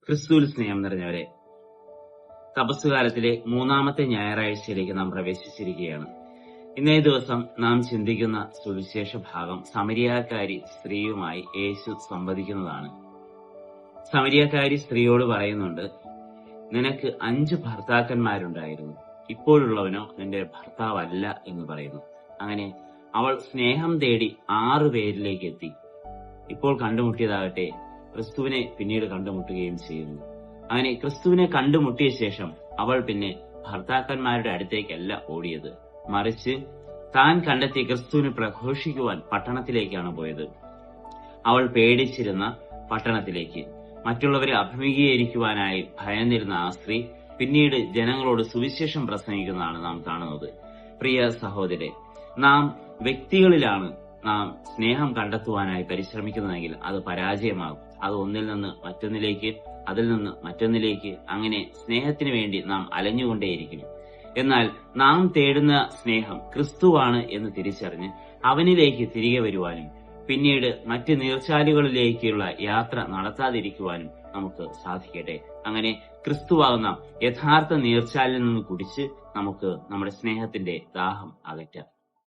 ക്രിസ്തുവിൽ സ്നേഹം നിറഞ്ഞവരെ, തപസ്സുകാലത്തിലെ മൂന്നാമത്തെ ഞായറാഴ്ചയിലേക്ക് നാം പ്രവേശിച്ചിരിക്കുകയാണ്. ഇന്നേ ദിവസം നാം ചിന്തിക്കുന്ന സുവിശേഷ ഭാഗം സമരിയാക്കാരി സ്ത്രീയുമായി യേശു സംവദിക്കുന്നതാണ്. സമരിയാക്കാരി സ്ത്രീയോട് പറയുന്നുണ്ട്, നിനക്ക് 5 ഭർത്താക്കന്മാരുണ്ടായിരുന്നു, ഇപ്പോഴുള്ളവനോ നിന്റെ ഭർത്താവല്ല എന്ന് പറയുന്നു. അങ്ങനെ അവൾ സ്നേഹം തേടി 6 പേരിലേക്ക് എത്തി. ഇപ്പോൾ കണ്ടുമുട്ടിയതാകട്ടെ ക്രിസ്തുവിനെ പിന്നീട് കണ്ടുമുട്ടുകയും ചെയ്യുന്നു. അങ്ങനെ ക്രിസ്തുവിനെ കണ്ടുമുട്ടിയ ശേഷം അവൾ പിന്നെ ഭർത്താക്കന്മാരുടെ അടുത്തേക്കല്ല ഓടിയത്, മറിച്ച് താൻ കണ്ടെത്തിയ ക്രിസ്തുവിനെ പ്രഘോഷിക്കുവാൻ പട്ടണത്തിലേക്കാണ് പോയത്. അവൾ പേടിച്ചിരുന്ന പട്ടണത്തിലേക്ക്, മറ്റുള്ളവരെ അഭിമുഖീകരിക്കുവാനായി ഭയന്നിരുന്ന ആ സ്ത്രീ പിന്നീട് ജനങ്ങളോട് സുവിശേഷം പ്രസംഗിക്കുന്നതാണ് നാം കാണുന്നത്. പ്രിയ സഹോദരരെ, നാം വ്യക്തികളിലാണ് നാം സ്നേഹം കണ്ടെത്തുവാനായി പരിശ്രമിക്കുന്നതെങ്കിൽ അത് പരാജയമാകും. അത് ഒന്നിൽ നിന്ന് മറ്റൊന്നിലേക്ക്, അതിൽ നിന്ന് മറ്റൊന്നിലേക്ക്, അങ്ങനെ സ്നേഹത്തിന് വേണ്ടി നാം അലഞ്ഞുകൊണ്ടേയിരിക്കും. എന്നാൽ നാം തേടുന്ന സ്നേഹം ക്രിസ്തുവാണ് എന്ന് തിരിച്ചറിഞ്ഞ് അവനിലേക്ക് തിരികെ വരുവാനും പിന്നീട് മറ്റ് നീർച്ചാലുകളിലേക്കുള്ള യാത്ര നടത്താതിരിക്കുവാനും നമുക്ക് സാധിക്കട്ടെ. അങ്ങനെ ക്രിസ്തുവാകുന്ന യഥാർത്ഥ നീർച്ചാലിൽ നിന്ന് കുടിച്ച് നമുക്ക് നമ്മുടെ സ്നേഹത്തിന്റെ ദാഹം അകറ്റാം.